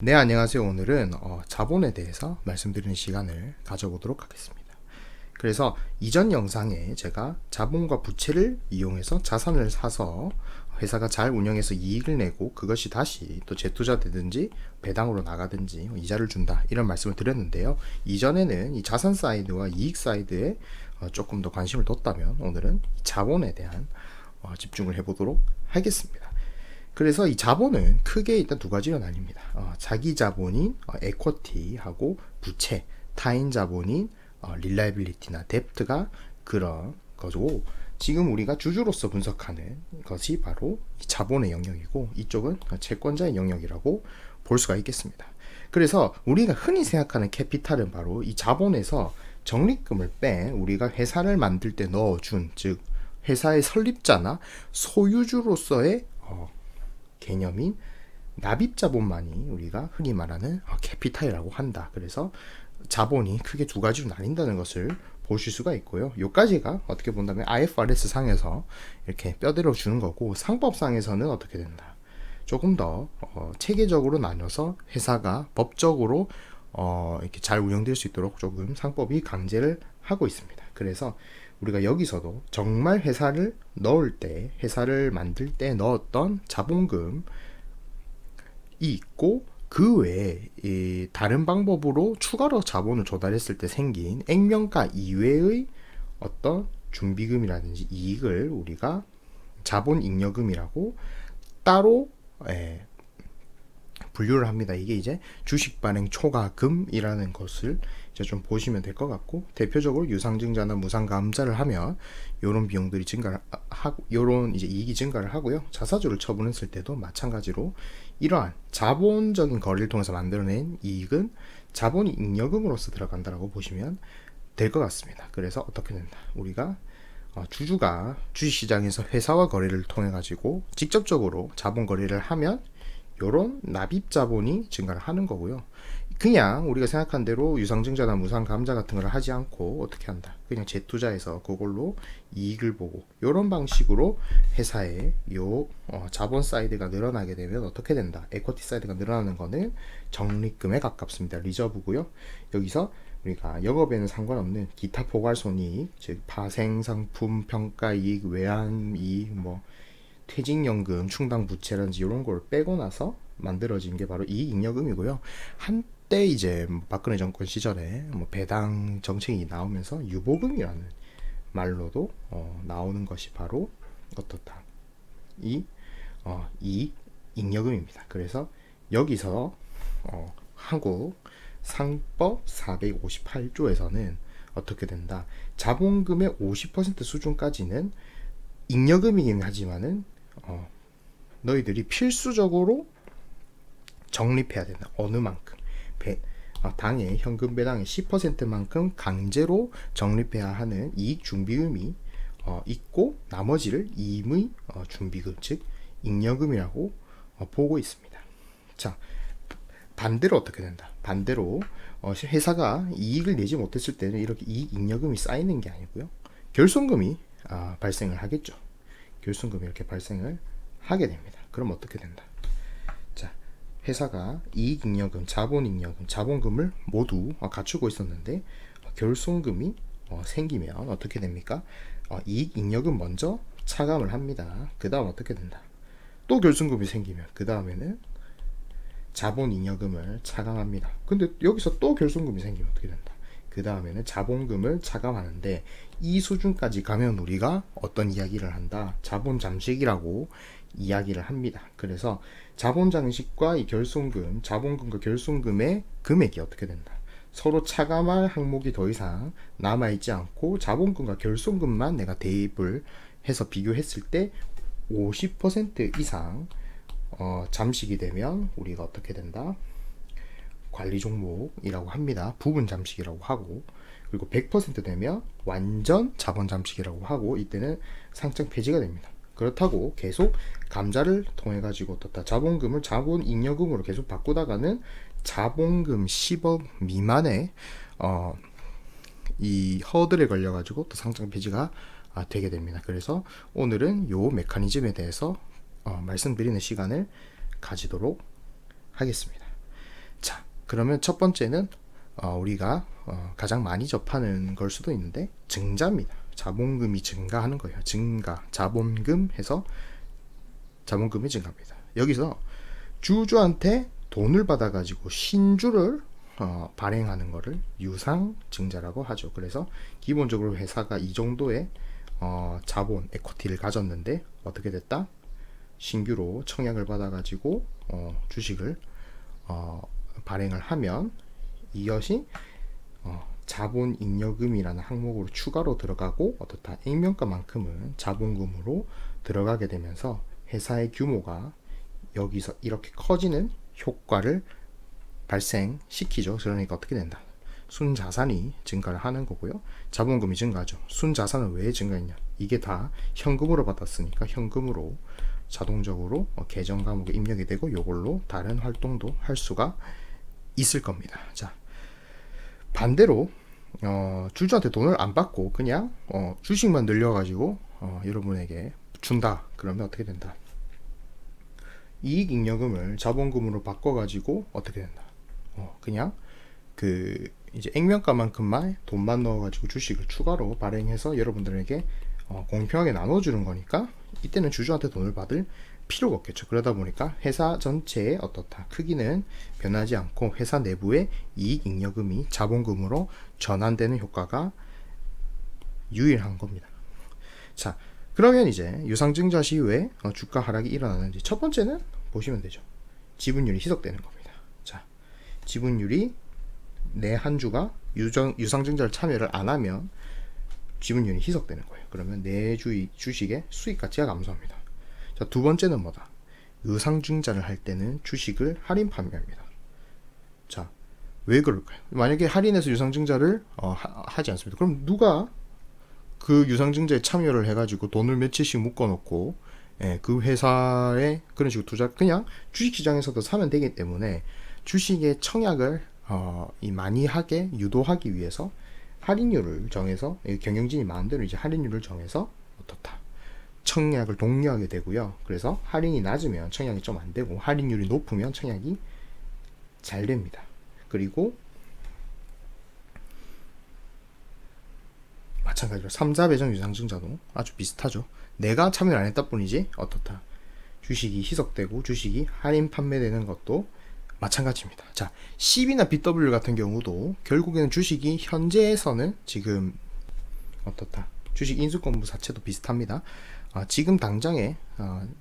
네, 안녕하세요. 오늘은 자본에 대해서 말씀드리는 시간을 가져보도록 하겠습니다. 그래서 이전 영상에 제가 자본과 부채를 이용해서 자산을 사서 회사가 잘 운영해서 이익을 내고 그것이 다시 또 재투자되든지 배당으로 나가든지 이자를 준다 이런 말씀을 드렸는데요. 이전에는 이 자산 사이드와 이익 사이드에 조금 더 관심을 뒀다면 오늘은 자본에 대한 집중을 해보도록 하겠습니다. 그래서 이 자본은 크게 일단 두 가지로 나뉩니다. 자기 자본인 에쿼티하고 부채, 타인 자본인 릴라이빌리티나 뎁트가 그런 거고, 지금 우리가 주주로서 분석하는 것이 바로 이 자본의 영역이고, 이쪽은 채권자의 영역이라고 볼 수가 있겠습니다. 그래서 우리가 흔히 생각하는 캐피탈은 바로 이 자본에서 적립금을 뺀 우리가 회사를 만들 때 넣어준, 즉 회사의 설립자나 소유주로서의 개념인 납입자본만이 우리가 흔히 말하는 캐피탈이라고 한다. 그래서 자본이 크게 두 가지로 나뉜다는 것을 보실 수가 있고요. 요까지가 어떻게 본다면 IFRS 상에서 이렇게 뼈대로 주는 거고, 상법상에서는 어떻게 된다. 조금 더 체계적으로 나눠서 회사가 법적으로 이렇게 잘 운영될 수 있도록 조금 상법이 강제를 하고 있습니다. 그래서 우리가 여기서도 정말 회사를 넣을 때, 회사를 만들 때 넣었던 자본금이 있고, 그 외에 다른 방법으로 추가로 자본을 조달했을 때 생긴 액면가 이외의 어떤 준비금이라든지 이익을 우리가 자본잉여금이라고 따로 분류를 합니다. 이게 이제 주식 발행 초과금이라는 것을 이제 좀 보시면 될 것 같고, 대표적으로 유상증자나 무상감자를 하면 이런 비용들이 증가를 하고, 이런 이제 이익이 증가를 하고요. 자사주를 처분했을 때도 마찬가지로 이러한 자본적인 거래를 통해서 만들어낸 이익은 자본잉여금으로서 들어간다라고 보시면 될 것 같습니다. 그래서 어떻게 된다? 우리가 주주가 주식시장에서 회사와 거래를 통해 가지고 직접적으로 자본 거래를 하면 요런 납입 자본이 증가를 하는 거고요. 그냥 우리가 생각한 대로 유상증자나 무상감자 같은 걸 하지 않고 어떻게 한다. 그냥 재투자해서 그걸로 이익을 보고 요런 방식으로 회사의 자본 사이드가 늘어나게 되면 어떻게 된다. 에쿼티 사이드가 늘어나는 거는 적립금에 가깝습니다. 리저브고요. 여기서 우리가 영업에는 상관없는 기타 포괄손익, 즉 파생상품 평가이익, 외환이익, 퇴직연금, 충당부채라든지 이런 걸 빼고 나서 만들어진 게 바로 이익잉여금이고요. 한때 이제 박근혜 정권 시절에 배당 정책이 나오면서 유보금이라는 말로도 나오는 것이 바로 어떻다. 이익잉여금입니다. 그래서 여기서 한국 상법 458조에서는 어떻게 된다. 자본금의 50% 수준까지는 잉여금이긴 하지만은 너희들이 필수적으로 적립해야 된다. 어느 만큼 당의 현금 배당의 10%만큼 강제로 적립해야 하는 이익 준비금이 있고, 나머지를 임의 준비금, 즉 잉여금이라고 보고 있습니다. 자, 반대로 어떻게 된다. 반대로 회사가 이익을 내지 못했을 때는 이렇게 이익 잉여금이 쌓이는 게 아니고요. 결손금이 발생을 하겠죠. 결손금이 이렇게 발생을 하게 됩니다. 그럼 어떻게 된다? 자, 회사가 이익잉여금, 자본잉여금, 자본금을 모두 갖추고 있었는데 결손금이 생기면 어떻게 됩니까? 이익잉여금 먼저 차감을 합니다. 그 다음 어떻게 된다? 또 결손금이 생기면 그 다음에는 자본잉여금을 차감합니다. 근데 여기서 또 결손금이 생기면 어떻게 된다? 그 다음에는 자본금을 차감하는데, 이 수준까지 가면 우리가 어떤 이야기를 한다? 자본 잠식이라고 이야기를 합니다. 그래서 자본 잠식과 이 결손금, 자본금과 결손금의 금액이 어떻게 된다? 서로 차감할 항목이 더 이상 남아있지 않고 자본금과 결손금만 내가 대입을 해서 비교했을 때 50% 이상 잠식이 되면 우리가 어떻게 된다? 관리 종목이라고 합니다. 부분 잠식이라고 하고, 그리고 100% 되면 완전 자본 잠식이라고 하고, 이때는 상장 폐지가 됩니다. 그렇다고 계속 감자를 통해 가지고 어떻다, 자본금을 자본잉여금으로 계속 바꾸다가는 자본금 10억 미만의 이 허들에 걸려 가지고 또 상장 폐지가 되게 됩니다. 그래서 오늘은 요 메커니즘에 대해서 말씀드리는 시간을 가지도록 하겠습니다. 그러면 첫 번째는 우리가 가장 많이 접하는 걸 수도 있는데 증자입니다. 자본금이 증가하는 거예요. 증가, 자본금 해서 자본금이 증가합니다. 여기서 주주한테 돈을 받아가지고 신주를 발행하는 거를 유상증자라고 하죠. 그래서 기본적으로 회사가 이 정도의 자본, 에코티를 가졌는데 어떻게 됐다? 신규로 청약을 받아가지고 주식을 발행을 하면 이것이 자본잉여금이라는 항목으로 추가로 들어가고 어떻다? 액면가만큼은 자본금으로 들어가게 되면서 회사의 규모가 여기서 이렇게 커지는 효과를 발생시키죠. 그러니까 어떻게 된다? 순자산이 증가를 하는 거고요. 자본금이 증가하죠. 순자산은 왜 증가했냐? 이게 다 현금으로 받았으니까 현금으로 자동적으로 계정 과목에 입력이 되고 이걸로 다른 활동도 할 수가 있을 겁니다. 자, 반대로 주주한테 돈을 안 받고 그냥 주식만 늘려가지고 여러분에게 준다. 그러면 어떻게 된다? 이익잉여금을 자본금으로 바꿔가지고 어떻게 된다? 그냥 그 이제 액면가만큼만 돈만 넣어가지고 주식을 추가로 발행해서 여러분들에게 공평하게 나눠주는 거니까 이때는 주주한테 돈을 받을 필요가 없겠죠. 그러다 보니까 회사 전체의 어떻다 크기는 변하지 않고 회사 내부의 이익잉여금이 자본금으로 전환되는 효과가 유일한 겁니다. 자, 그러면 이제 유상증자 시후에 주가 하락이 일어나는지 첫 번째는 보시면 되죠. 지분율이 희석되는 겁니다. 자, 지분율이 내 한 주가 유상증자를 참여를 안 하면 지분율이 희석되는 거예요. 그러면 내 주식의 수익 가치가 감소합니다. 자, 두 번째는 뭐다? 유상증자를 할 때는 주식을 할인 판매합니다. 자, 왜 그럴까요? 만약에 할인해서 유상증자를 하지 않습니다. 그럼 누가 그 유상증자에 참여를 해가지고 돈을 며칠씩 묶어놓고 그 회사에 그런 식으로 투자 그냥 주식시장에서도 사면 되기 때문에 주식의 청약을 많이 하게 유도하기 위해서 할인율을 정해서 경영진이 마음대로 이제 할인율을 정해서 어떻다 청약을 독려하게 되고요. 그래서 할인이 낮으면 청약이 좀 안 되고 할인율이 높으면 청약이 잘 됩니다. 그리고 마찬가지로 3자 배정 유상증자도 아주 비슷하죠. 내가 참여를 안 했다 뿐이지 어떻다 주식이 희석되고 주식이 할인 판매되는 것도 마찬가지입니다. 자, CB나 BW 같은 경우도 결국에는 주식이 현재에서는 지금 어떻다 주식 인수권부 자체도 비슷합니다. 지금 당장에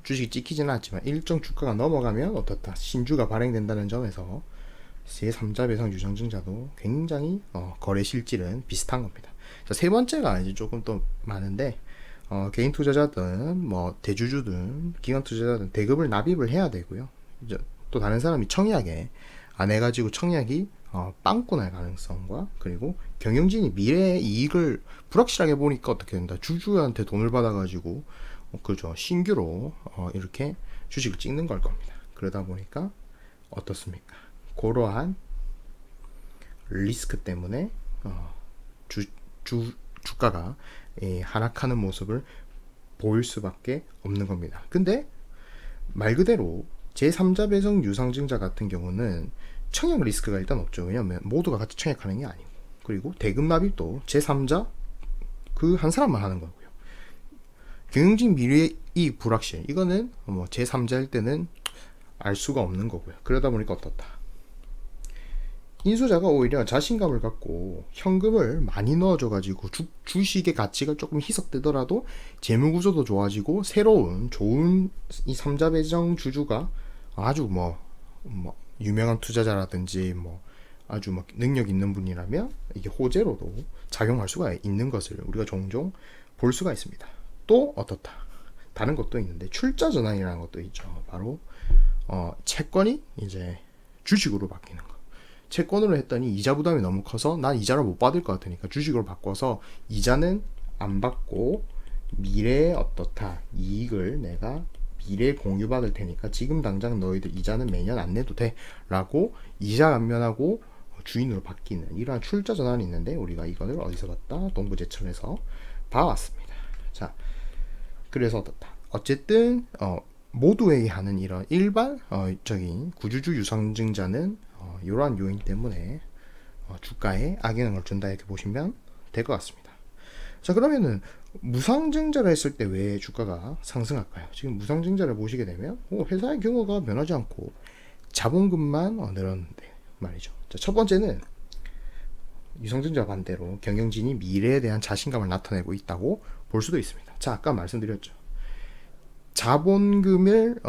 주식이 찍히지는 않지만 일정 주가가 넘어가면 어떻다 신주가 발행된다는 점에서 제3자 배상 유상증자도 굉장히 거래 실질은 비슷한 겁니다. 자, 세 번째가 이제 조금 또 많은데 개인 투자자든 뭐 대주주든 기관 투자자든 대급을 납입을 해야 되고요. 이제 또 다른 사람이 청약에 안 해가지고 청약이 빵꾸 날 가능성과 그리고 경영진이 미래의 이익을 불확실하게 보니까 어떻게 된다 주주한테 돈을 받아가지고 그죠 신규로 이렇게 주식을 찍는 걸 겁니다. 그러다 보니까 어떻습니까? 그러한 리스크 때문에 주가가 하락하는 모습을 보일 수밖에 없는 겁니다. 근데 말 그대로 제3자 배정 유상증자 같은 경우는 청약 리스크가 일단 없죠. 왜냐하면 모두가 같이 청약하는 게 아니고 그리고 대급 납입도 제3자 그 한 사람만 하는 거고요. 경영진 미래이익 불확실 이거는 뭐 제3자일 때는 알 수가 없는 거고요. 그러다 보니까 어떻다 인수자가 오히려 자신감을 갖고 현금을 많이 넣어줘가지고 주식의 가치가 조금 희석되더라도 재무구조도 좋아지고 새로운 좋은 이 3자 배정 주주가 아주 뭐 유명한 투자자라든지 뭐 아주 뭐 능력 있는 분이라면 이게 호재로도 작용할 수가 있는 것을 우리가 종종 볼 수가 있습니다. 또 어떻다 다른 것도 있는데 출자 전환이라는 것도 있죠. 바로 채권이 이제 주식으로 바뀌는 거. 채권으로 했더니 이자 부담이 너무 커서 난 이자를 못 받을 것 같으니까 주식으로 바꿔서 이자는 안 받고 미래에 어떻다 이익을 내가 미래에 공유받을 테니까 지금 당장 너희들 이자는 매년 안 내도 돼 라고 이자 감면하고 주인으로 바뀌는 이러한 출자 전환이 있는데 우리가 이거를 어디서 봤다? 동부제철에서 봐왔습니다. 자, 그래서 어떻다 어쨌든 모두에게 하는 이런 일반적인 구주주 유상증자는 이러한 요인 때문에 주가에 악영향을 준다 이렇게 보시면 될 것 같습니다. 자, 그러면은 무상증자를 했을 때 왜 주가가 상승할까요? 지금 무상증자를 보시게 되면 회사의 규모가 변하지 않고 자본금만 늘었는데 말이죠. 자, 첫 번째는 유상증자 반대로 경영진이 미래에 대한 자신감을 나타내고 있다고 볼 수도 있습니다. 자, 아까 말씀드렸죠. 자본금을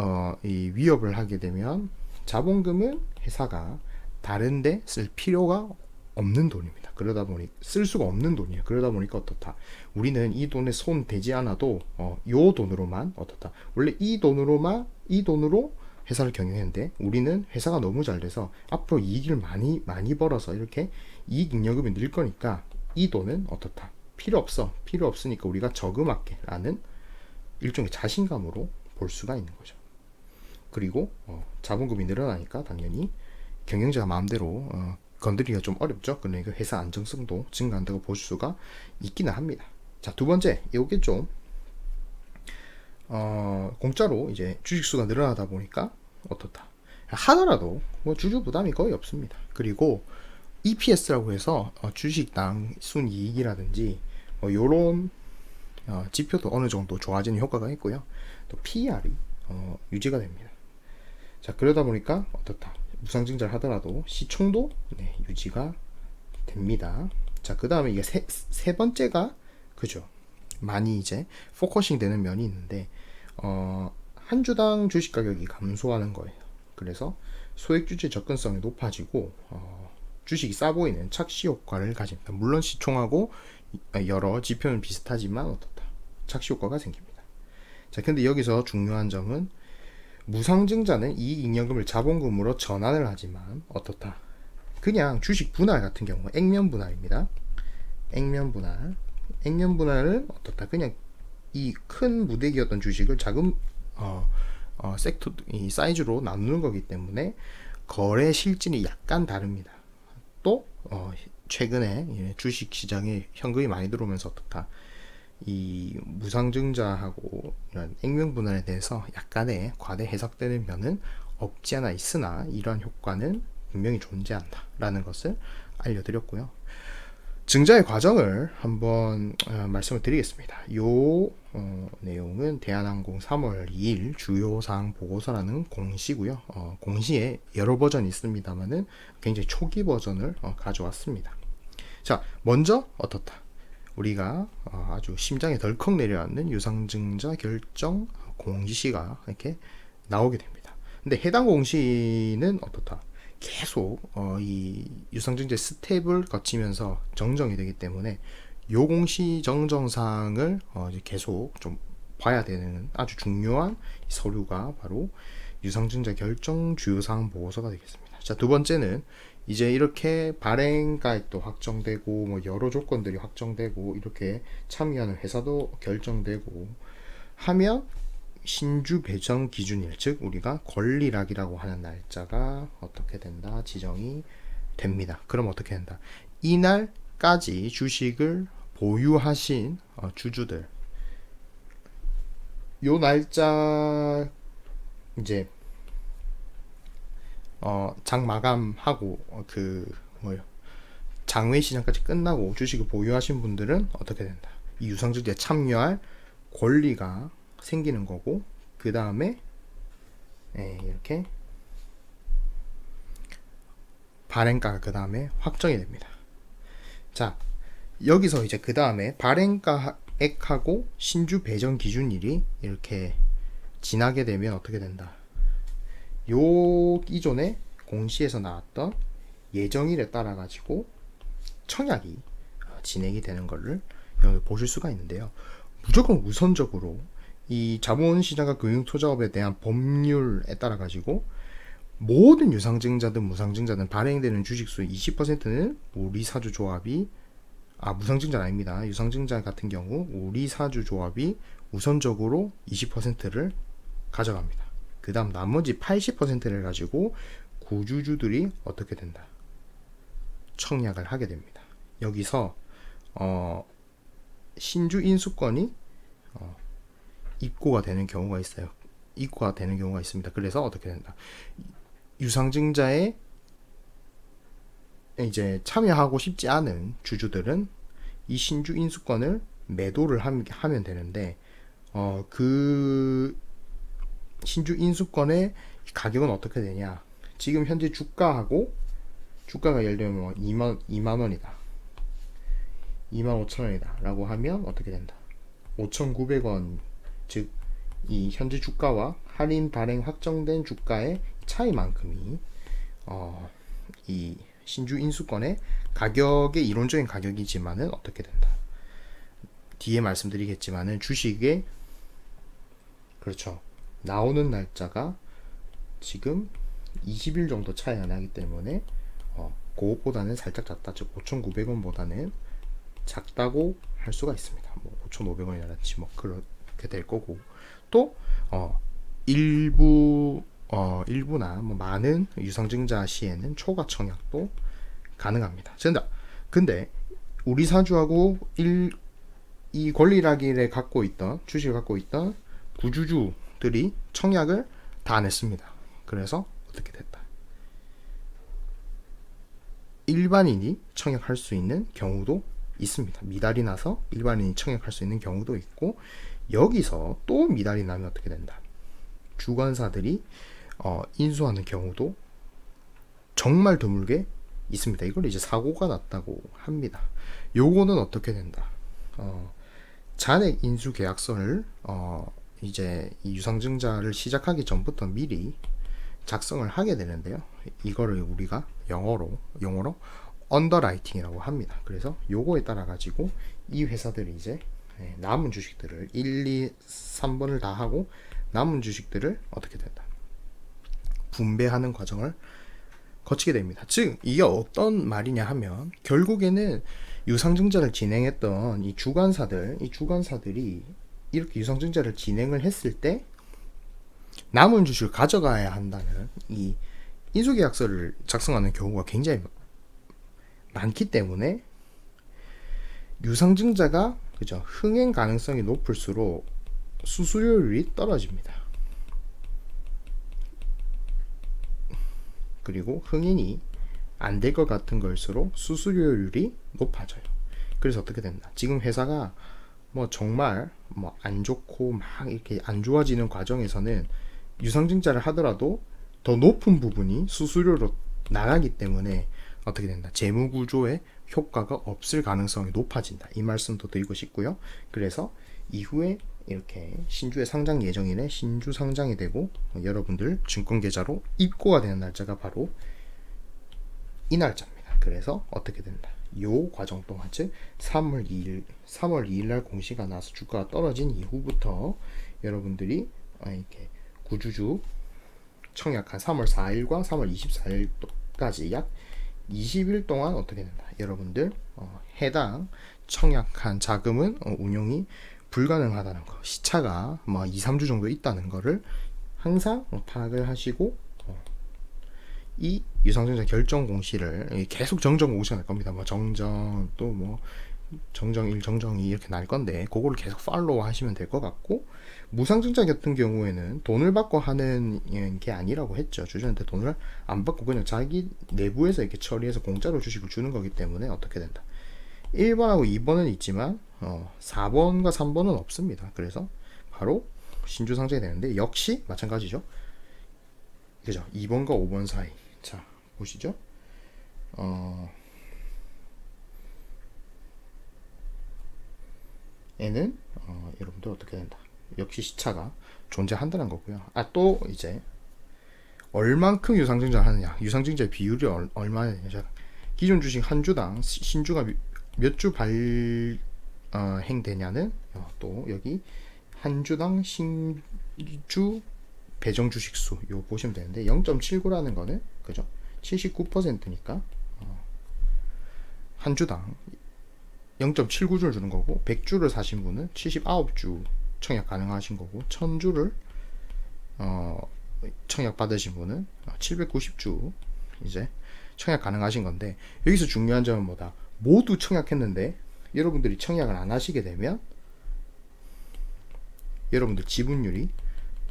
이 위협을 하게 되면 자본금은 회사가 다른데 쓸 필요가 없는 돈입니다. 그러다 보니 쓸 수가 없는 돈이에요. 그러다 보니까 어떻다? 우리는 이 돈에 손 대지 않아도 요 돈으로만 어떻다? 원래 이 돈으로 회사를 경영했는데 우리는 회사가 너무 잘 돼서 앞으로 이익을 많이 벌어서 이렇게 이익 잉여금이 늘 거니까 이 돈은 어떻다? 필요 없으니까 우리가 저금할게라는 일종의 자신감으로 볼 수가 있는 거죠. 그리고 자본금이 늘어나니까 당연히 경영자가 마음대로 건드리기가 좀 어렵죠. 그러니까 회사 안정성도 증가한다고 볼 수가 있기는 합니다. 자, 두 번째, 이게 좀 공짜로 이제 주식수가 늘어나다 보니까 어떻다 하더라도 뭐 주주 부담이 거의 없습니다. 그리고 EPS라고 해서 주식당 순이익이라든지 요런 지표도 어느 정도 좋아지는 효과가 있고요. 또 PER이 유지가 됩니다. 자, 그러다 보니까 어떻다 무상증자를 하더라도 시총도 유지가 됩니다. 자, 그 다음에 이게 세 번째가 그죠. 많이 이제 포커싱 되는 면이 있는데 한 주당 주식 가격이 감소하는 거예요. 그래서 소액 주주의 접근성이 높아지고 주식이 싸 보이는 착시 효과를 가집니다. 물론 시총하고 여러 지표는 비슷하지만 어떻다 착시 효과가 생깁니다. 자, 근데 여기서 중요한 점은 무상증자는 이익 잉여금을 자본금으로 전환을 하지만 어떻다 그냥 주식 분할 같은 경우 액면 분할입니다. 액면 분할은 어떻다 그냥 이 큰 무대기였던 주식을 작은 섹터 이 사이즈로 나누는 거기 때문에 거래 실질이 약간 다릅니다. 또 최근에 주식 시장에 현금이 많이 들어오면서 어떻다 이 무상증자하고 이런 액면 분할에 대해서 약간의 과대 해석되는 면은 없지 않아 있으나 이러한 효과는 분명히 존재한다라는 것을 알려드렸고요. 증자의 과정을 한번 말씀을 드리겠습니다. 요 내용은 대한항공 3월 2일 주요사항 보고서라는 공시고요. 공시에 여러 버전이 있습니다만은 굉장히 초기 버전을 가져왔습니다. 자, 먼저 어떻다? 우리가 아주 심장에 덜컥 내려앉는 유상증자 결정 공시가 이렇게 나오게 됩니다. 근데 해당 공시는 어떻다? 계속 이 유상증자 스텝을 거치면서 정정이 되기 때문에 요 공시 정정사항을 이제 계속 좀 봐야 되는 아주 중요한 서류가 바로 유상증자 결정 주요사항 보고서가 되겠습니다. 자, 두 번째는 이제 이렇게 발행가액도 확정되고 뭐 여러 조건들이 확정되고 이렇게 참여하는 회사도 결정되고 하면 신주 배정 기준일, 즉 우리가 권리락이라고 하는 날짜가 어떻게 된다 지정이 됩니다. 그럼 어떻게 된다? 이날까지 주식을 보유하신 주주들 요 날짜 이제 장 마감하고 장외 시장까지 끝나고 주식을 보유하신 분들은 어떻게 된다? 이 유상증자에 참여할 권리가 생기는 거고 그 다음에 이렇게 발행가가 그 다음에 확정이 됩니다. 자, 여기서 이제 그 다음에 발행가액하고 신주 배정 기준일이 이렇게 지나게 되면 어떻게 된다? 요 이전에 공시에서 나왔던 예정일에 따라 가지고 청약이 진행이 되는 것을 여기 보실 수가 있는데요. 무조건 우선적으로 이 자본시장과 금융투자업에 대한 법률에 따라 가지고 모든 유상증자든 무상증자든 발행되는 주식수 20%는 우리 사주조합이 무상증자는 아닙니다. 유상증자 같은 경우 우리 사주조합이 우선적으로 20%를 가져갑니다. 그 다음 나머지 80%를 가지고 구주주들이 어떻게 된다? 청약을 하게 됩니다. 여기서 신주 인수권이 입고가 되는 경우가 있어요. 입고가 되는 경우가 있습니다. 그래서 어떻게 된다? 유상증자의 이제 참여하고 싶지 않은 주주들은 이 신주 인수권을 매도를 하면 되는데 그 신주 인수권의 가격은 어떻게 되냐? 지금 현재 주가가 예를 들면 뭐 2만 원이다. 2만 5천 원이다. 라고 하면 어떻게 된다? 5,900원, 즉 이 현재 주가와 할인 발행 확정된 주가의 차이만큼이 이 신주 인수권의 가격의 이론적인 가격이지만은 어떻게 된다? 뒤에 말씀드리겠지만은 주식의 그렇죠. 나오는 날짜가 지금 20일 정도 차이가 나기 때문에 그것보다는 살짝 작다. 즉 5,900원보다는 작다고 할 수가 있습니다. 뭐 5,500원이라든지 뭐 그렇게 될 거고 또 일부나 뭐 많은 유상증자 시에는 초과 청약도 가능합니다. 근데 우리 사주하고 이 권리락일에 주식을 갖고 있던 구주주들이 청약을 다 안 했습니다. 그래서 어떻게 됐다? 일반인이 청약할 수 있는 경우도 있습니다. 미달이 나서 일반인이 청약할 수 있는 경우도 있고 여기서 또 미달이 나면 어떻게 된다? 주관사들이 인수하는 경우도 정말 드물게 있습니다. 이걸 이제 사고가 났다고 합니다. 요거는 어떻게 된다? 잔액 인수 계약서를 이제 이 유상증자를 시작하기 전부터 미리 작성을 하게 되는데요. 이거를 우리가 영어로 언더라이팅이라고 합니다. 그래서 요거에 따라 가지고 이 회사들이 이제 남은 주식들을 1, 2, 3번을 다 하고 남은 주식들을 어떻게 된다? 분배하는 과정을 거치게 됩니다. 즉 이게 어떤 말이냐 하면 결국에는 유상증자를 진행했던 이 주관사들이 이렇게 유상증자를 진행을 했을 때 남은 주식을 가져가야 한다는 이 인수계약서를 작성하는 경우가 굉장히 많기 때문에 유상증자가 그죠 흥행 가능성이 높을수록 수수료율이 떨어집니다. 그리고 흥행이 안 될 것 같은 걸수록 수수료율이 높아져요. 그래서 어떻게 된다? 지금 회사가 뭐 정말 뭐 안 좋고 막 이렇게 안 좋아지는 과정에서는 유상증자를 하더라도 더 높은 부분이 수수료로 나가기 때문에 어떻게 된다? 재무구조에 효과가 없을 가능성이 높아진다. 이 말씀도 드리고 싶고요. 그래서 이후에 이렇게 신주의 상장 예정일에 신주 상장이 되고 여러분들 증권계좌로 입고가 되는 날짜가 바로 이 날짜입니다. 그래서 어떻게 된다? 요 과정 동안 즉 3월 2일 날 공시가 나서 주가가 떨어진 이후부터 여러분들이 이렇게 구주주 청약한 3월 4일과 3월 24일까지 약 20일 동안 어떻게 된다? 여러분들 해당 청약한 자금은 운용이 불가능하다는 거, 시차가 뭐 2, 3주 정도 있다는 거를 항상 파악을 하시고 이 유상증자 결정 공시를 계속 정정 공시가 날 겁니다. 뭐 정정 또 뭐 정정 1, 정정 2 이렇게 날 건데 그거를 계속 팔로우 하시면 될 것 같고 무상증자 같은 경우에는 돈을 받고 하는 게 아니라고 했죠. 주주한테 돈을 안 받고 그냥 자기 내부에서 이렇게 처리해서 공짜로 주식을 주는 거기 때문에 어떻게 된다. 1번하고 2번은 있지만 4번과 3번은 없습니다. 그래서 바로 신주 상장이 되는데 역시 마찬가지죠. 그죠? 2번과 5번 사이. 자, 보시죠. 얘는 여러분들 어떻게 된다. 역시 시차가 존재한다는 거고요. 또 이제 얼만큼 유상증자를 하느냐. 유상증자의 비율이 얼마나 되냐. 기존 주식 한 주당 신주가 몇 주 발행되냐는 또 여기 한 주당 신주 배정 주식 수 요 보시면 되는데 0.79라는 거는 그죠? 79%니까 한 주당 0.79주를 주는 거고 100주를 사신 분은 79주 청약 가능하신 거고 1000주를 청약 받으신 분은 790주 이제 청약 가능하신 건데 여기서 중요한 점은 뭐다? 모두 청약했는데 여러분들이 청약을 안 하시게 되면 여러분들 지분율이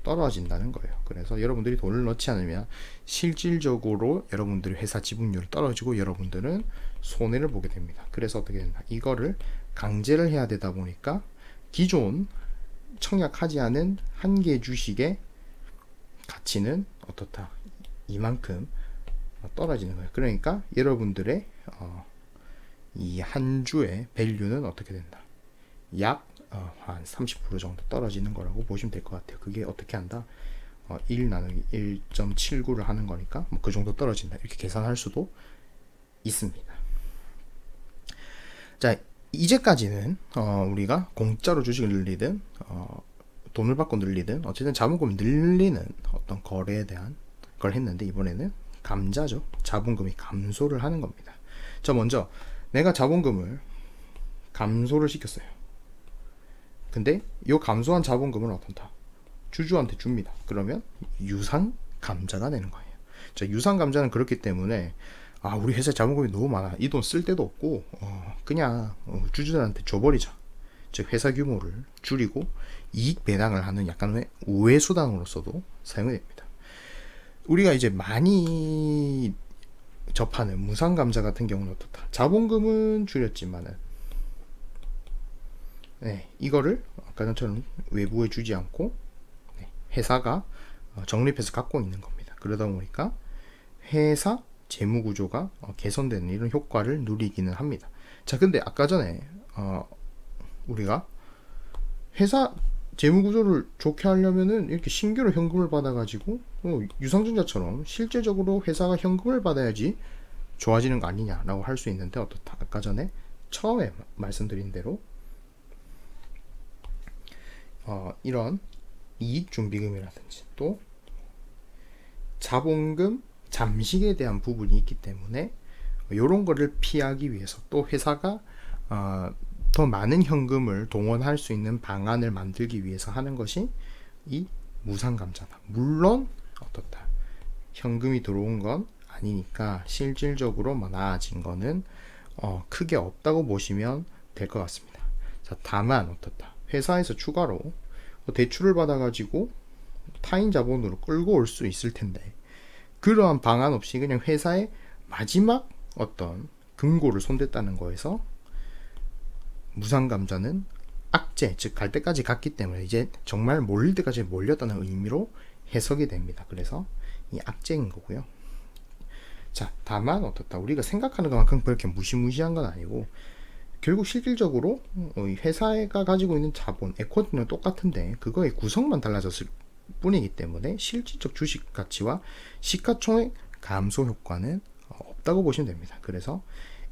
떨어진다는 거예요. 그래서 여러분들이 돈을 넣지 않으면 실질적으로 여러분들이 회사 지분율이 떨어지고 여러분들은 손해를 보게 됩니다. 그래서 어떻게 된다? 이거를 강제를 해야 되다 보니까 기존 청약하지 않은 한 개 주식의 가치는 어떻다? 이만큼 떨어지는 거예요. 그러니까 여러분들의 이 한 주의 밸류는 어떻게 된다? 약 한 30% 정도 떨어지는 거라고 보시면 될 것 같아요. 그게 어떻게 한다? 1 나누기 1.79를 하는 거니까 뭐 그 정도 떨어진다. 이렇게 계산할 수도 있습니다. 자, 이제까지는 우리가 공짜로 주식을 늘리든 돈을 받고 늘리든 어쨌든 자본금 늘리는 어떤 거래에 대한 걸 했는데, 이번에는 감자죠. 자본금이 감소를 하는 겁니다. 자, 먼저 내가 자본금을 감소를 시켰어요. 근데 이 감소한 자본금을 어떤다? 주주한테 줍니다. 그러면 유상 감자가 되는 거예요. 자, 유상 감자는 그렇기 때문에 우리 회사 자본금이 너무 많아. 이 돈 쓸 데도 없고 그냥 주주들한테 줘버리자. 즉 회사 규모를 줄이고 이익 배당을 하는 약간의 우회 수단으로서도 사용이 됩니다. 우리가 이제 많이 접하는 무상 감자 같은 경우는 어떻다? 자본금은 줄였지만은 이거를 아까 전처럼 외부에 주지 않고 회사가 적립해서 갖고 있는 겁니다. 그러다 보니까 회사 재무 구조가 개선되는 이런 효과를 누리기는 합니다. 자, 근데 아까 전에 우리가 회사 재무 구조를 좋게 하려면은 이렇게 신규로 현금을 받아가지고 유상증자처럼 실제적으로 회사가 현금을 받아야지 좋아지는 거 아니냐라고 할 수 있는데 어떻다? 아까 전에 처음에 말씀드린 대로 이런 이익준비금이라든지 또 자본금 잠식에 대한 부분이 있기 때문에 이런 거를 피하기 위해서 또 회사가 더 많은 현금을 동원할 수 있는 방안을 만들기 위해서 하는 것이 이 무상감자다. 물론 어떻다? 현금이 들어온 건 아니니까 실질적으로 나아진 거는 크게 없다고 보시면 될 것 같습니다. 자, 다만 어떻다? 회사에서 추가로 대출을 받아가지고 타인 자본으로 끌고 올 수 있을 텐데 그러한 방안 없이 그냥 회사의 마지막 어떤 금고를 손댔다는 거에서 무상감자는 악재, 즉 갈 때까지 갔기 때문에 이제 정말 몰릴 때까지 몰렸다는 의미로 해석이 됩니다. 그래서 이 악재인 거고요. 자, 다만 어떻다? 우리가 생각하는 것만큼 그렇게 무시무시한 건 아니고 결국 실질적으로 회사가 가지고 있는 자본, 에쿼티는 똑같은데 그거의 구성만 달라졌을 뿐이기 때문에 실질적 주식 가치와 시가총액 감소 효과는 없다고 보시면 됩니다. 그래서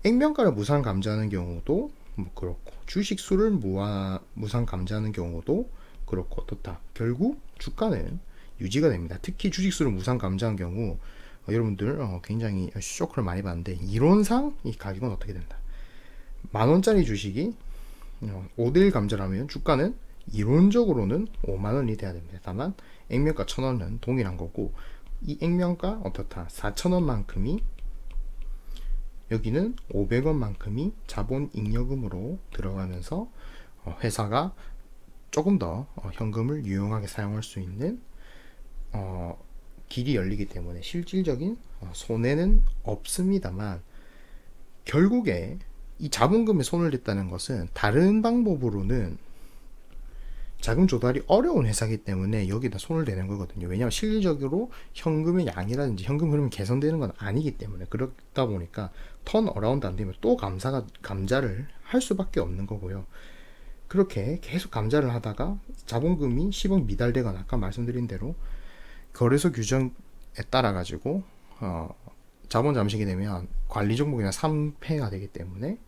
액면가를 무상 감자하는 경우도 그렇고 주식 수를 무상 감자하는 경우도 그렇고 어떻다? 결국 주가는 유지가 됩니다. 특히 주식 수를 무상 감자한 경우 여러분들 굉장히 쇼크를 많이 받는데 이론상 이 가격은 어떻게 된다? 10,000원짜리 주식이 5대1 감자라면 주가는 이론적으로는 50,000원이 돼야 됩니다. 다만 액면가 1,000원은 동일한 거고 이 액면가 어떻다? 4,000원만큼이 여기는 500원만큼이 자본 잉여금으로 들어가면서 회사가 조금 더 현금을 유용하게 사용할 수 있는 길이 열리기 때문에 실질적인 손해는 없습니다만 결국에 이 자본금에 손을 댔다는 것은 다른 방법으로는 자금 조달이 어려운 회사이기 때문에 여기다 손을 대는 거거든요. 왜냐하면 실질적으로 현금의 양이라든지 현금 흐름이 개선되는 건 아니기 때문에 그렇다 보니까 턴 어라운드 안 되면 또 감자를 할 수밖에 없는 거고요. 그렇게 계속 감자를 하다가 자본금이 10억 미달되거나 아까 말씀드린 대로 거래소 규정에 따라 가지고 자본 잠식이 되면 관리 종목이나 3패가 되기 때문에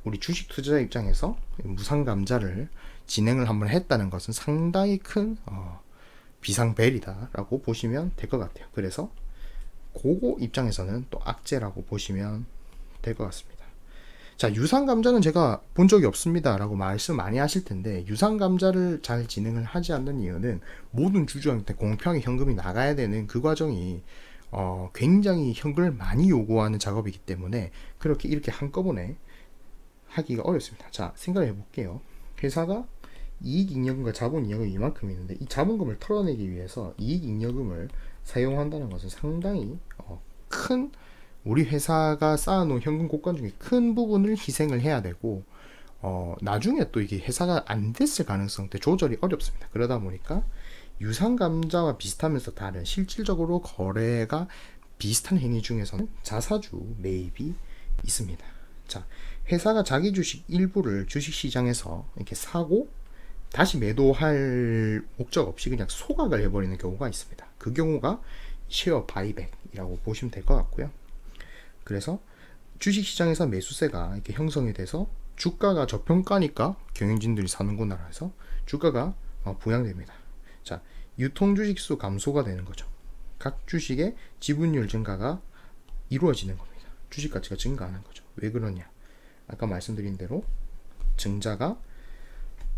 우리 주식 투자자 입장에서 무상 감자를 진행을 한번 했다는 것은 상당히 큰 비상벨이다라고 보시면 될 것 같아요. 그래서 그거 입장에서는 또 악재라고 보시면 될 것 같습니다. 자, 유상 감자는 제가 본 적이 없습니다 라고 말씀 많이 하실 텐데 유상 감자를 잘 진행을 하지 않는 이유는 모든 주주한테 공평하게 현금이 나가야 되는 그 과정이 굉장히 현금을 많이 요구하는 작업이기 때문에 그렇게 이렇게 한꺼번에 하기가 어렵습니다. 자, 생각해 볼게요. 회사가 이익잉여금과 자본잉여금이 이만큼 있는데 이 자본금을 털어내기 위해서 이익잉여금을 사용한다는 것은 상당히 큰 우리 회사가 쌓아놓은 현금 곡간 중에 큰 부분을 희생을 해야 되고 나중에 또 이게 회사가 안 됐을 가능성 때 조절이 어렵습니다. 그러다 보니까 유상감자와 비슷하면서 다른 실질적으로 거래가 비슷한 행위 중에서는 자사주 매입이 있습니다. 자, 회사가 자기 주식 일부를 주식시장에서 이렇게 사고 다시 매도할 목적 없이 그냥 소각을 해버리는 경우가 있습니다. 그 경우가 쉐어 바이백이라고 보시면 될 것 같고요. 그래서 주식시장에서 매수세가 이렇게 형성이 돼서 주가가 저평가니까 경영진들이 사는구나 해서 주가가 부양됩니다. 자, 유통 주식수 감소가 되는 거죠. 각 주식의 지분율 증가가 이루어지는 겁니다. 주식 가치가 증가하는 거죠. 왜 그러냐? 아까 말씀드린 대로 증자가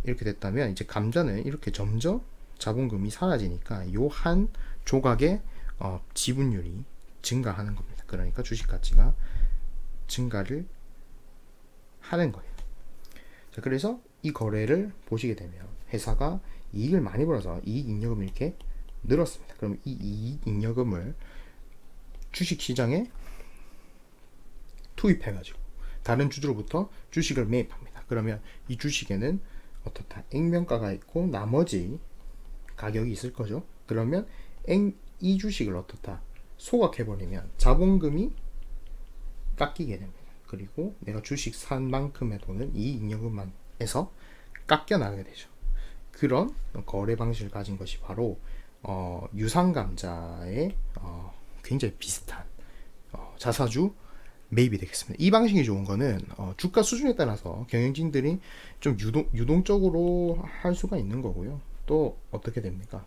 이렇게 됐다면 이제 감자는 이렇게 점점 자본금이 사라지니까 요 한 조각의 지분율이 증가하는 겁니다. 그러니까 주식 가치가 증가를 하는 거예요. 자, 그래서 이 거래를 보시게 되면 회사가 이익을 많이 벌어서 이익잉여금이 이렇게 늘었습니다. 그럼 이 이익잉여금을 주식시장에 투입해가지고 다른 주주로부터 주식을 매입합니다. 그러면 이 주식에는 어떻다? 액면가가 있고 나머지 가격이 있을 거죠. 그러면 이 주식을 어떻다? 소각해버리면 자본금이 깎이게 됩니다. 그리고 내가 주식 산 만큼의 돈은 이익잉여금만에서 깎여 나가게 되죠. 그런 거래 방식을 가진 것이 바로 유상감자의 굉장히 비슷한 자사주 매입이 되겠습니다. 이 방식이 좋은 거는 주가 수준에 따라서 경영진들이 좀 유동적으로 할 수가 있는 거고요. 또 어떻게 됩니까?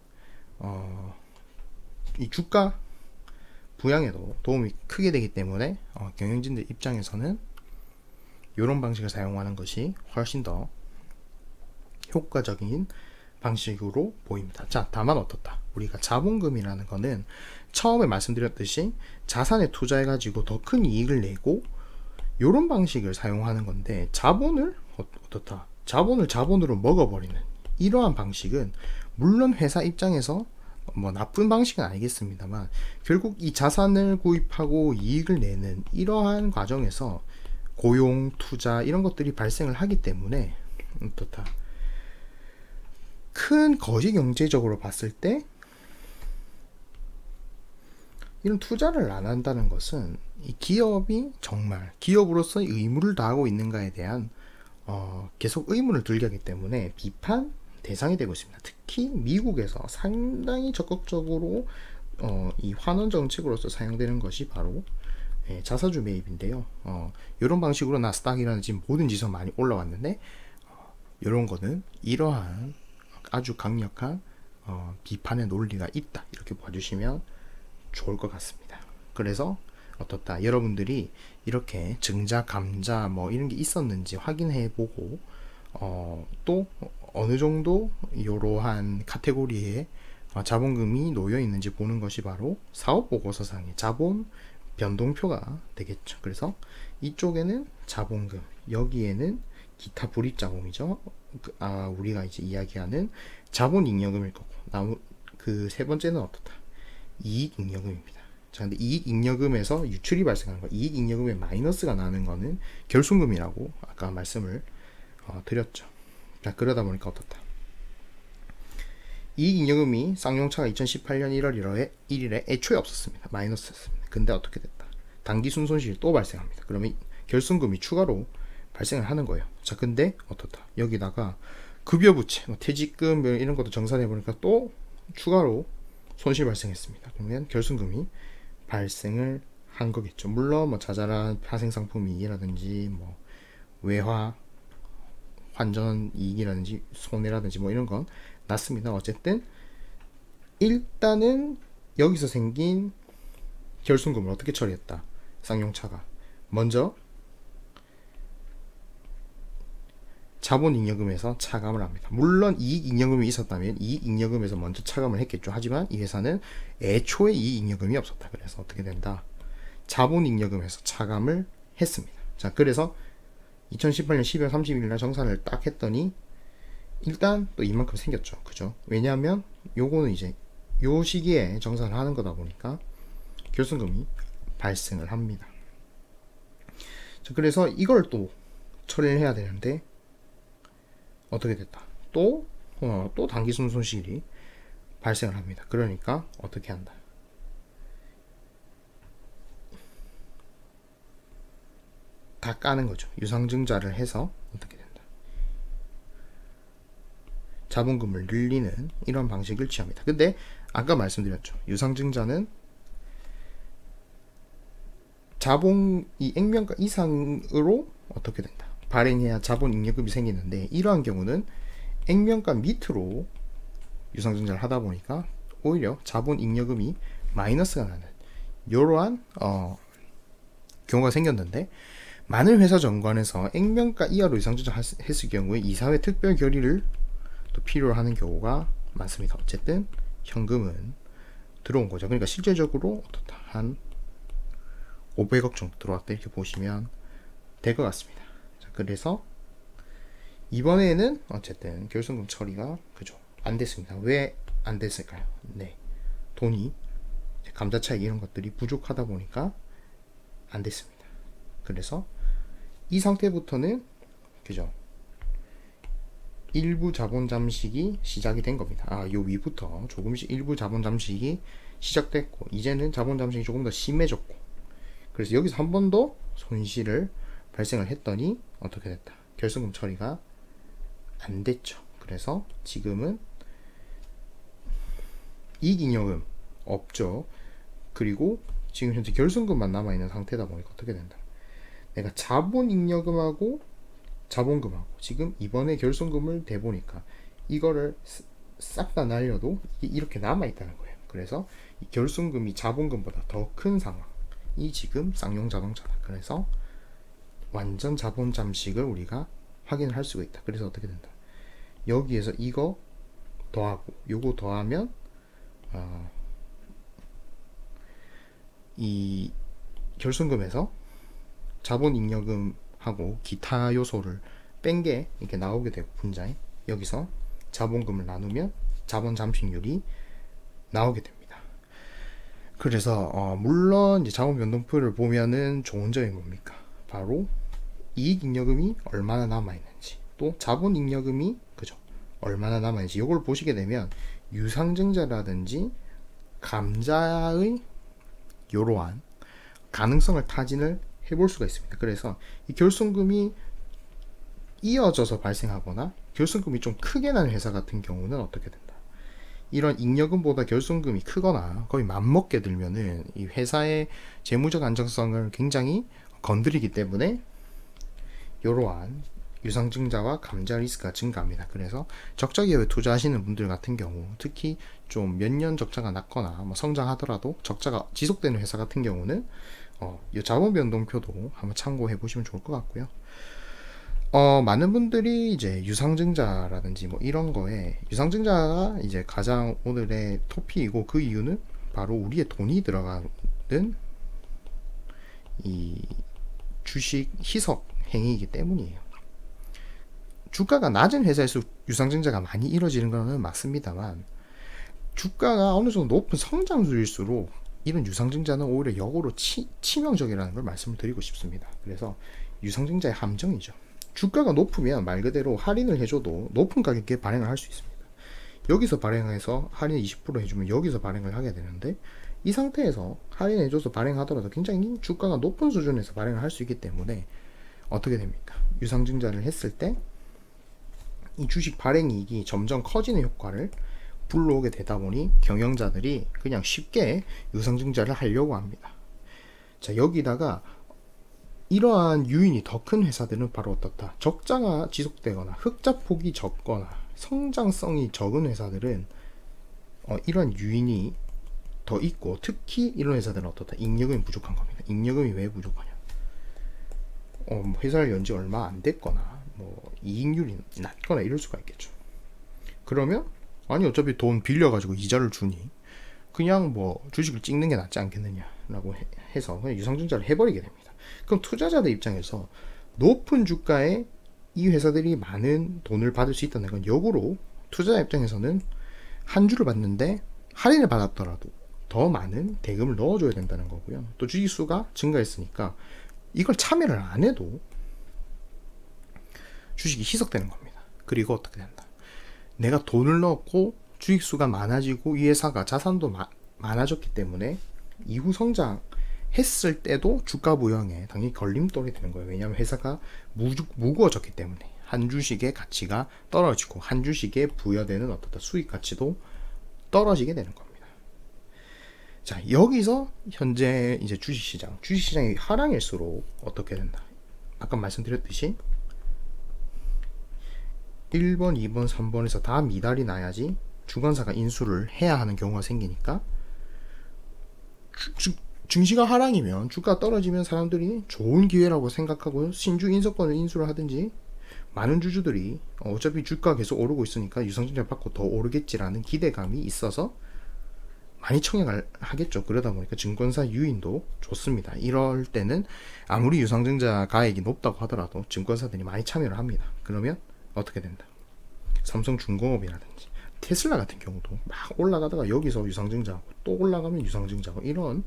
이 주가 부양에도 도움이 크게 되기 때문에 경영진들 입장에서는 이런 방식을 사용하는 것이 훨씬 더 효과적인 방식으로 보입니다. 자, 다만 어떻다? 우리가 자본금이라는 거는 처음에 말씀드렸듯이 자산에 투자해가지고 더 큰 이익을 내고 이런 방식을 사용하는 건데 자본을 어떻다? 자본을 자본으로 먹어버리는 이러한 방식은 물론 회사 입장에서 뭐 나쁜 방식은 아니겠습니다만 결국 이 자산을 구입하고 이익을 내는 이러한 과정에서 고용, 투자 이런 것들이 발생을 하기 때문에 어떻다? 큰 거시 경제적으로 봤을 때 이런 투자를 안 한다는 것은 이 기업이 정말 기업으로서 의무를 다하고 있는가에 대한 계속 의문을 들게 하기 때문에 비판 대상이 되고 있습니다. 특히 미국에서 상당히 적극적으로 이 환원 정책으로서 사용되는 것이 바로 자사주 매입인데요. 이런 방식으로 나스닥이라든지 모든 지수 많이 올라왔는데 이런 거는 이러한 아주 강력한 비판의 논리가 있다 이렇게 봐주시면 좋을 것 같습니다. 그래서 어떻다? 여러분들이 이렇게 증자, 감자 뭐 이런 게 있었는지 확인해보고 또 어느 정도 이러한 카테고리에 자본금이 놓여 있는지 보는 것이 바로 사업보고서상의 자본 변동표가 되겠죠. 그래서 이쪽에는 자본금, 여기에는 기타 불입자금이죠. 우리가 이제 이야기하는 자본잉여금일 거고, 그 세 번째는 어떻다? 이익잉여금입니다. 자, 근데 이익잉여금에서 유출이 발생하는 거, 이익잉여금에 마이너스가 나는 거는 결손금이라고 아까 말씀을 드렸죠. 자, 그러다 보니까 어떻다? 이익잉여금이 쌍용차가 2018년 1월 1일에 애초에 없었습니다. 마이너스였습니다. 근데 어떻게 됐다? 당기순 손실이 또 발생합니다. 그러면 결손금이 추가로 발생을 하는 거예요. 자, 근데 어떻다? 여기다가 급여부채, 퇴직금 이런 것도 정산해 보니까 또 추가로 손실 발생했습니다. 그러면 결손금이 발생을 한 거겠죠. 물론 뭐 자잘한 파생 상품이익이라든지 뭐 외화 환전 이익이라든지 손해라든지 뭐 이런 건 났습니다. 어쨌든 일단은 여기서 생긴 결손금을 어떻게 처리했다? 쌍용차가 먼저 자본잉여금에서 차감을 합니다. 물론 이익잉여금이 있었다면 이익잉여금에서 먼저 차감을 했겠죠. 하지만 이 회사는 애초에 이익잉여금이 없었다. 그래서 어떻게 된다? 자본잉여금에서 차감을 했습니다. 자, 그래서 2018년 12월 30일 날 정산을 딱 했더니 일단 또 이만큼 생겼죠. 그죠? 왜냐하면 요거는 이제 요 시기에 정산을 하는 거다 보니까 결손금이 발생을 합니다. 자, 그래서 이걸 또 처리를 해야 되는데 어떻게 됐다? 또 단기순 손실이 발생을 합니다. 그러니까 어떻게 한다? 다 까는 거죠. 유상증자를 해서 어떻게 된다? 자본금을 늘리는 이런 방식을 취합니다. 근데 아까 말씀드렸죠. 유상증자는 자본이 액면가 이상으로 어떻게 된다? 발행해야 자본 잉여금이 생기는데 이러한 경우는 액면가 밑으로 유상증자를 하다 보니까 오히려 자본 잉여금이 마이너스가 나는 이러한 경우가 생겼는데 많은 회사 정관에서 액면가 이하로 유상증자 했을 경우에 이사회 특별 결의를 또 필요로 하는 경우가 많습니다. 어쨌든 현금은 들어온 거죠. 그러니까 실제적으로 한 500억 정도 들어왔다 이렇게 보시면 될 것 같습니다. 자, 그래서 이번에는 어쨌든 결손금 처리가 그죠 안 됐습니다. 왜 안 됐을까요? 네, 돈이 감자 차익 이런 것들이 부족하다 보니까 안 됐습니다. 그래서 이 상태부터는 그죠 일부 자본 잠식이 시작이 된 겁니다. 요 위부터 조금씩 일부 자본 잠식이 시작됐고 이제는 자본 잠식이 조금 더 심해졌고 그래서 여기서 한 번 더 손실을 발생을 했더니 어떻게 됐다? 결손금 처리가 안 됐죠. 그래서 지금은 이익잉여금 없죠. 그리고 지금 현재 결손금만 남아있는 상태다 보니까 어떻게 된다? 내가 자본잉여금하고 자본금하고 지금 이번에 결손금을 대보니까 이거를 싹 다 날려도 이렇게 남아있다는 거예요. 그래서 이 결손금이 자본금보다 더 큰 상황이 지금 쌍용자동차다. 그래서 완전 자본 잠식을 우리가 확인을 할 수가 있다. 그래서 어떻게 된다? 여기에서 이거 더하고 요거 더하면 이 결손금에서 자본잉여금하고 기타 요소를 뺀 게 이렇게 나오게 되고 분자에 여기서 자본금을 나누면 자본 잠식률이 나오게 됩니다. 그래서 물론 이제 자본 변동표를 보면은 좋은 점이 뭡니까? 바로 이익잉여금이 얼마나 남아있는지 또 자본잉여금이 그죠 얼마나 남아있는지 이걸 보시게 되면 유상증자라든지 감자의 이러한 가능성을 타진을 해볼 수가 있습니다. 그래서 이 결손금이 이어져서 발생하거나 결손금이 좀 크게 나는 회사 같은 경우는 어떻게 된다? 이런 잉여금보다 결손금이 크거나 거의 맘먹게 들면은 이 회사의 재무적 안정성을 굉장히 건드리기 때문에 이러한 유상증자와 감자 리스크가 증가합니다. 그래서 적자 기업에 투자하시는 분들 같은 경우 특히 좀 몇 년 적자가 났거나 성장하더라도 적자가 지속되는 회사 같은 경우는 이 자본 변동표도 한번 참고해 보시면 좋을 것 같고요. 많은 분들이 이제 유상증자라든지 이런 거에 유상증자가 이제 가장 오늘의 토픽이고 그 이유는 바로 우리의 돈이 들어가는 이 주식 희석 행위이기 때문이에요. 주가가 낮은 회사일수록 유상증자가 많이 이루어지는 것은 맞습니다만 주가가 어느 정도 높은 성장주일수록 이런 유상증자는 오히려 역으로 치명적이라는 걸 말씀을 드리고 싶습니다. 그래서 유상증자의 함정이죠. 주가가 높으면 말 그대로 할인을 해줘도 높은 가격에 발행을 할 수 있습니다. 여기서 발행해서 할인 20% 해주면 여기서 발행을 하게 되는데 이 상태에서 할인해줘서 발행하더라도 굉장히 주가가 높은 수준에서 발행을 할 수 있기 때문에 어떻게 됩니까? 유상증자를 했을 때 이 주식 발행이익이 점점 커지는 효과를 불러오게 되다 보니 경영자들이 그냥 쉽게 유상증자를 하려고 합니다. 자, 여기다가 이러한 유인이 더 큰 회사들은 바로 어떻다? 적자가 지속되거나 흑자폭이 적거나 성장성이 적은 회사들은 이러한 유인이 더 있고 특히 이런 회사들은 어떻다? 잉여금이 부족한 겁니다. 잉여금이 왜 부족하냐? 회사를 연지 얼마 안 됐거나 이익률이 낮거나 이럴 수가 있겠죠. 그러면 아니 어차피 돈 빌려가지고 이자를 주니 그냥 주식을 찍는 게 낫지 않겠느냐라고 해서 그냥 유상증자를 해버리게 됩니다. 그럼 투자자들 입장에서 높은 주가에 이 회사들이 많은 돈을 받을 수 있다는 건 역으로 투자자 입장에서는 한 주를 받는데 할인을 받았더라도 더 많은 대금을 넣어줘야 된다는 거고요. 또 주식수가 증가했으니까 이걸 참여를 안 해도 주식이 희석되는 겁니다. 그리고 어떻게 된다. 내가 돈을 넣었고 주식수가 많아지고 이 회사가 자산도 많아졌기 때문에 이후 성장했을 때도 주가 부양에 당연히 걸림돌이 되는 거예요. 왜냐하면 회사가 무거워졌기 때문에 한 주식의 가치가 떨어지고 한 주식에 부여되는 어떤 수익 가치도 떨어지게 되는 겁니다. 자, 여기서 현재 이제 주식시장이 하락일수록 어떻게 된다. 아까 말씀드렸듯이 1번, 2번, 3번에서 다 미달이 나야지 주관사가 인수를 해야 하는 경우가 생기니까 증시가 하락이면 주가가 떨어지면 사람들이 좋은 기회라고 생각하고 신주 인수권을 인수를 하든지 많은 주주들이 어차피 주가가 계속 오르고 있으니까 유상증자 받고 더 오르겠지라는 기대감이 있어서 많이 청약을 하겠죠. 그러다 보니까 증권사 유인도 좋습니다. 이럴 때는 아무리 유상증자 가액이 높다고 하더라도 증권사들이 많이 참여를 합니다. 그러면 어떻게 된다. 삼성중공업이라든지 테슬라 같은 경우도 막 올라가다가 여기서 유상증자하고 또 올라가면 유상증자하고 이런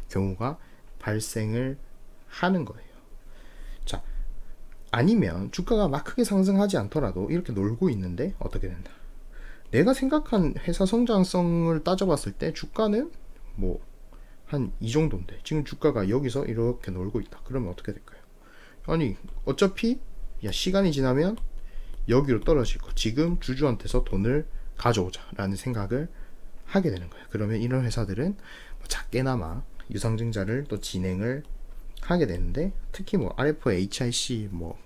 경우가 발생을 하는 거예요. 자, 아니면 주가가 막 크게 상승하지 않더라도 이렇게 놀고 있는데 어떻게 된다. 내가 생각한 회사 성장성을 따져봤을 때 주가는 뭐 한 이 정도인데 지금 주가가 여기서 이렇게 놀고 있다. 그러면 어떻게 될까요? 아니 어차피 시간이 지나면 여기로 떨어질 거 지금 주주한테서 돈을 가져오자 라는 생각을 하게 되는 거예요. 그러면 이런 회사들은 작게나마 유상증자를 또 진행을 하게 되는데 특히 뭐 RFHIC 뭐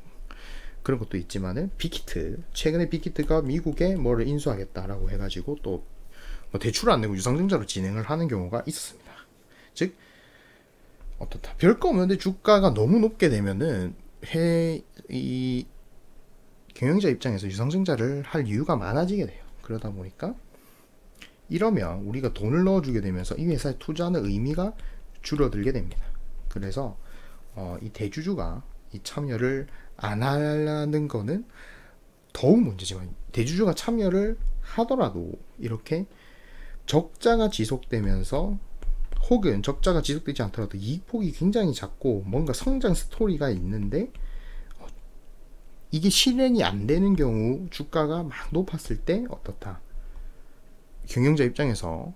그런 것도 있지만은 빅히트 최근에 빅히트가 미국에 뭐를 인수하겠다라고 해가지고 또 뭐 대출을 안 내고 유상증자로 진행을 하는 경우가 있었습니다. 즉 어떻다 별거 없는데 주가가 너무 높게 되면은 이 경영자 입장에서 유상증자를 할 이유가 많아지게 돼요. 그러다 보니까 이러면 우리가 돈을 넣어주게 되면서 이 회사에 투자하는 의미가 줄어들게 됩니다. 그래서 이 대주주가 이 참여를 안 하려는 거는 더욱 문제지만 대주주가 참여를 하더라도 이렇게 적자가 지속되면서 혹은 적자가 지속되지 않더라도 이익폭이 굉장히 작고 뭔가 성장 스토리가 있는데 이게 실행이 안 되는 경우 주가가 막 높았을 때 어떻다. 경영자 입장에서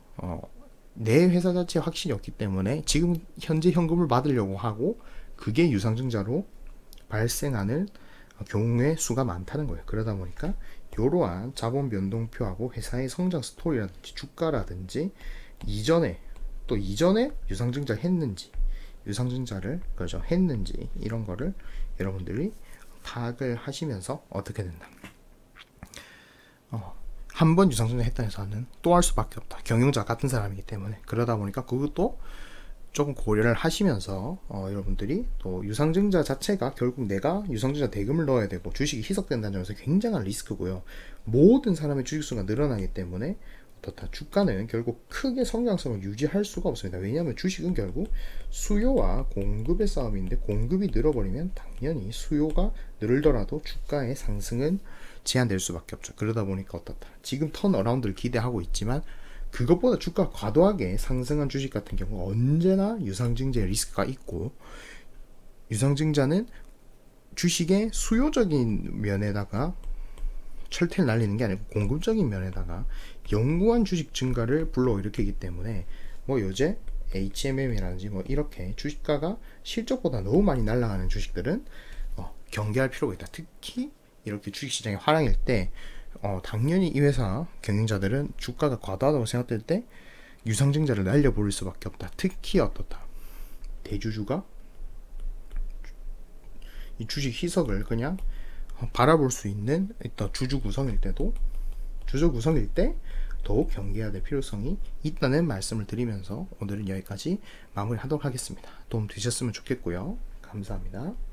내 회사 자체에 확신이 없기 때문에 지금 현재 현금을 받으려고 하고 그게 유상증자로 발생하는 경우의 수가 많다는 거예요. 그러다 보니까 이러한 자본 변동표하고 회사의 성장 스토리라든지 주가라든지 이전에 유상증자 했는지 유상증자를 했는지 이런 거를 여러분들이 파악을 하시면서 어떻게 된다. 한 번 유상증자 했다는 회사는 또 할 수밖에 없다. 경영자 같은 사람이기 때문에. 그러다 보니까 그것도 조금 고려를 하시면서 여러분들이 또 유상증자 자체가 결국 내가 유상증자 대금을 넣어야 되고 주식이 희석된다는 점에서 굉장한 리스크고요. 모든 사람의 주식수가 늘어나기 때문에 어떻다. 주가는 결국 크게 성장성을 유지할 수가 없습니다. 왜냐하면 주식은 결국 수요와 공급의 싸움인데 공급이 늘어버리면 당연히 수요가 늘더라도 주가의 상승은 제한될 수밖에 없죠. 그러다 보니까 어떻다. 지금 턴어라운드를 기대하고 있지만 그것보다 주가가 과도하게 상승한 주식 같은 경우 언제나 유상증자의 리스크가 있고 유상증자는 주식의 수요적인 면에다가 철퇴를 날리는 게 아니고 공급적인 면에다가 영구한 주식 증가를 불러일으키기 때문에 뭐 요새 HMM이라든지 뭐 이렇게 주식가가 실적보다 너무 많이 날아가는 주식들은 경계할 필요가 있다. 특히 이렇게 주식시장이 화랑일 때 당연히 이 회사 경영자들은 주가가 과다하다고 생각될 때 유상증자를 날려버릴 수밖에 없다. 특히 어떻다. 대주주가 이 주식 희석을 그냥 바라볼 수 있는 주주 구성일 때 더욱 경계해야 될 필요성이 있다는 말씀을 드리면서 오늘은 여기까지 마무리하도록 하겠습니다. 도움 되셨으면 좋겠고요. 감사합니다.